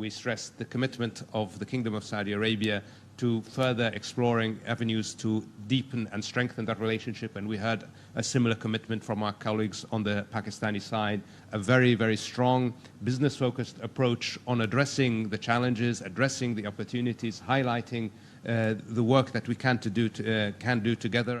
We stressed the commitment of the Kingdom of Saudi Arabia to further exploring avenues to deepen and strengthen that relationship, and we heard a similar commitment from our colleagues on the Pakistani side, a very, very strong business-focused approach on addressing the challenges, addressing the opportunities, highlighting the work that we can do together.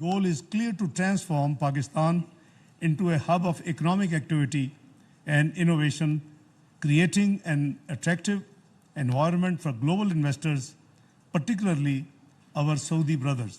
Goal is clear to transform Pakistan into a hub of economic activity and innovation, creating an attractive environment for global investors, particularly our Saudi brothers.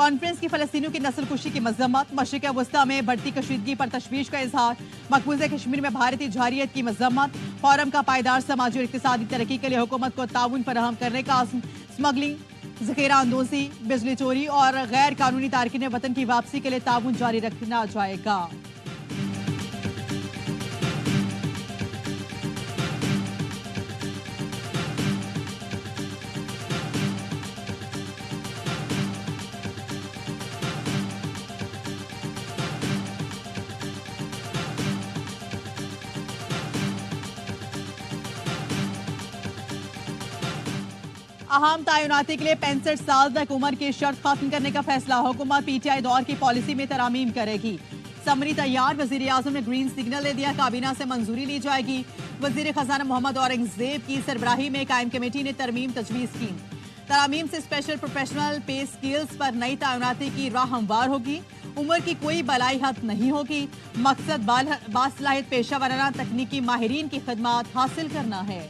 Conference کی فلسطینیوں کی نسل کشی کی مذمت، مشرق وسطی میں بڑھتی کشیدگی پر تشویش کا اظہار، مقبوضہ کشمیر میں بھارتی جارحیت کی مذمت، فورم کا پائیدار سماجی اور اقتصادی ترقی کے لیے حکومت کو تعاون فراہم کرنے کا عزم، اسمگلنگ، ذخیرہ اندوزی، بجلی چوری اور غیر قانونی تارکین وطن کی واپسی کے لیے تعاون جاری رکھنا جائے گا۔ اہم تعیناتی کے لیے 65 سال تک عمر کی شرط ختم کرنے کا فیصلہ، حکومت پی ٹی آئی دور کی پالیسی میں ترامیم کرے گی۔ سمری تیار، وزیر اعظم نے گرین سگنل دے دیا، کابینہ سے منظوری لی جائے گی۔ وزیر خزانہ محمد اورنگزیب کی سربراہی میں قائم کمیٹی نے ترمیم تجویز کی۔ ترامیم سے اسپیشل پروفیشنل پے سکیلز پر نئی تعیناتی کی راہ ہموار ہوگی۔ عمر کی کوئی بالائی حد نہیں ہوگی، مقصد باصلاحیت پیشہ ورانہ تکنیکی ماہرین کی خدمات حاصل کرنا ہے۔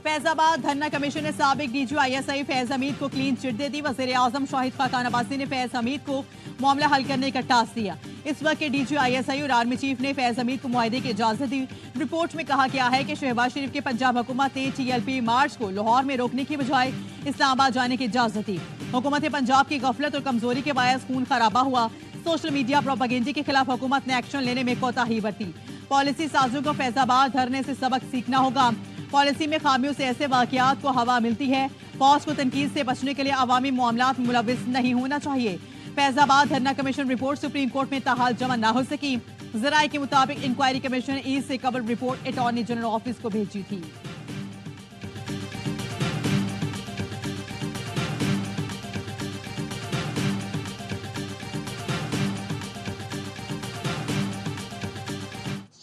فیض آباد دھرنا کمیشن نے سابق D G I S I فیض حمید کو کلین چٹ دے دی۔ وزیر اعظم شاہد خاقان عباسی نے فیض حمید کو معاملہ حل کرنے کا ٹاسک دیا۔ اس وقت کے D G I S I اور آرمی چیف نے فیض حمید کو معاہدے کی اجازت دی۔ رپورٹ میں کہا گیا ہے کہ شہباز شریف کے پنجاب حکومت نے ٹی ایل پی مارچ کو لاہور میں روکنے کی بجائے اسلام آباد جانے کی اجازت دی۔ حکومت پنجاب کی غفلت اور کمزوری کے باعث خون خرابہ ہوا۔ سوشل میڈیا پروپیگنڈے کے خلاف حکومت نے ایکشن لینے میں کوتاہی برتی۔ پالیسی سازوں کو فیض آباد دھرنے سے سبق سیکھنا ہوگا۔ پالیسی میں خامیوں سے ایسے واقعات کو ہوا ملتی ہے۔ فوج کو تنقید سے بچنے کے لیے عوامی معاملات میں ملوث نہیں ہونا چاہیے۔ فیض آباد دھرنا کمیشن رپورٹ سپریم کورٹ میں تاحال جمع نہ ہو سکی۔ ذرائع کے مطابق انکوائری کمیشن نے عید سے قبل رپورٹ اٹارنی جنرل آفس کو بھیجی تھی۔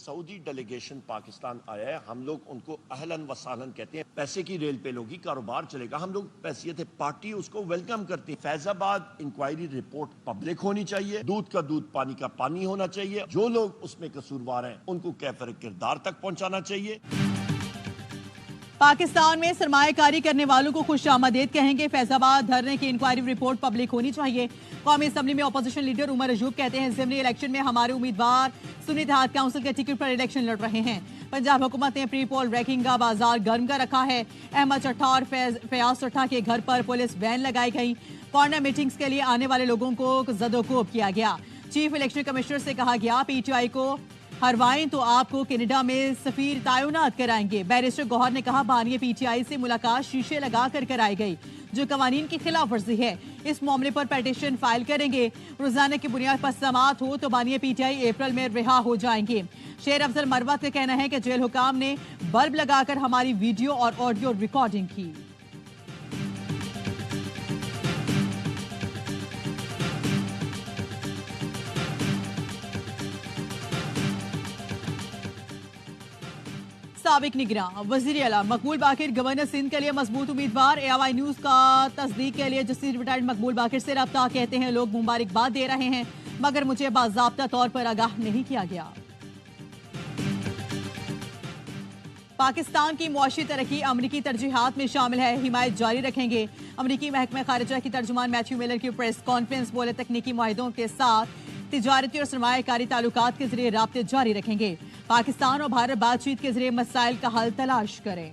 سعودی ڈیلیگیشن پاکستان آیا ہے، ہم لوگ ان کو اہلاً و سہلاً کہتے ہیں۔ پیسے کی ریل پہ لوگی، کاروبار چلے گا، ہم لوگ پیسیت پارٹی اس کو ویلکم کرتے ہیں۔ فیض آباد انکوائری رپورٹ پبلک ہونی چاہیے، دودھ کا دودھ پانی کا پانی ہونا چاہیے، جو لوگ اس میں قصوروار ہیں ان کو کیفر کردار تک پہنچانا چاہیے۔ پاکستان میں سرمایہ کاری کرنے والوں کو خوش آمدید کہیں گے، فیض آباد دھرنے کی انکوائری رپورٹ پبلک ہونی چاہیے۔ قومی اسمبلی میں اپوزیشن لیڈر عمر ایوب کہتے ہیں ضمنی الیکشن میں ہمارے امیدوار سنی اتحاد کونسل کے ٹکٹ پر الیکشن لڑ رہے ہیں۔ پنجاب حکومت نے پری پول ریکنگ کا بازار گرم کر رکھا ہے۔ احمد چٹھا اور فیاض چٹھا کے گھر پر پولیس وین لگائی گئی۔ کارنر میٹنگز کے لیے آنے والے لوگوں کو زد و کوب کیا گیا۔ چیف الیکشن کمشنر سے کہا گیا پی ٹی آئی کو ہروائیں تو آپ کو کینیڈا میں سفیر تعینات کرائیں گے۔ بیرسٹر گوہر نے کہا بانیہ پی ٹی آئی سے ملاقات شیشے لگا کر کرائی گئی جو قوانین کی خلاف ورزی ہے۔ اس معاملے پر پیٹیشن فائل کریں گے۔ روزانہ کی بنیاد پر سماعت ہو تو Vaniya P T I April میں رہا ہو جائیں گے۔ شیر افضل مروت کا کہنا ہے کہ جیل حکام نے بلب لگا کر ہماری ویڈیو اور آڈیو ریکارڈنگ کی۔ سابق نگراں وزیر اعلیٰ مقبول باقر گورنر سندھ کے لیے مضبوط امیدوار۔ اے آئی نیوز کا تصدیق کے لیے جسٹس ریٹائرڈ مقبول باقر سے رابطہ، کہتے ہیں لوگ مبارکباد دے رہے ہیں مگر مجھے باضابطہ طور پر آگاہ نہیں کیا گیا۔ پاکستان کی معاشی ترقی امریکی ترجیحات میں شامل ہے، حمایت جاری رکھیں گے۔ امریکی محکمہ خارجہ کی ترجمان میتھیو میلر کی پریس کانفرنس، بولے تکنیکی معاہدوں کے ساتھ تجارتی اور سرمایہ کاری تعلقات کے ذریعے رابطے جاری رکھیں گے۔ پاکستان اور بھارت بات چیت کے ذریعے مسائل کا حل تلاش کریں۔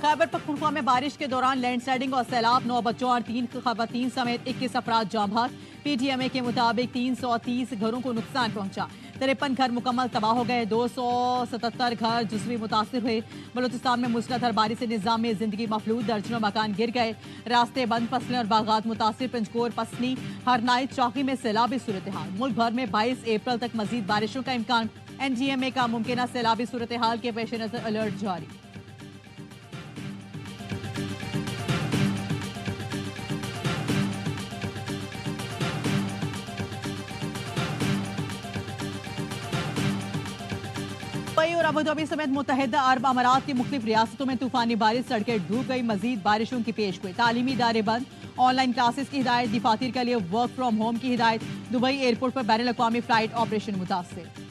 خیبر پختونخوا میں بارش کے دوران لینڈ سلائڈنگ اور سیلاب، 9 بچوں اور 3 خواتین سمیت 21 افراد جاں بحق۔ پی ٹی ایم اے کے مطابق 330 گھروں کو نقصان پہنچا، 53 گھر مکمل تباہ ہو گئے، 277 گھر جزوی متاثر ہوئے۔ بلوچستان میں موسلادھار بارش سے نظام میں زندگی مفلوج، درجنوں مکان گر گئے، راستے بند، فصلیں اور باغات متاثر۔ پنجکور، پسنی، ہرنائی، چوکی میں سیلابی صورتحال۔ ملک بھر میں 22 اپریل تک مزید بارشوں کا امکان، این ڈی ایم اے کا ممکنہ سیلابی صورتحال کے پیش نظر الرٹ جاری۔ اور ابوظہبی سمیت متحدہ عرب امارات کی مختلف ریاستوں میں طوفانی بارش، سڑکیں ڈوب گئی، مزید بارشوں کی پیش گوئی، تعلیمی ادارے بند، آن لائن کلاسز کی ہدایت، دفاتر کے لیے ورک فرام ہوم کی ہدایت، دبئی ایئرپورٹ پر بین الاقوامی فلائٹ آپریشن متاثر۔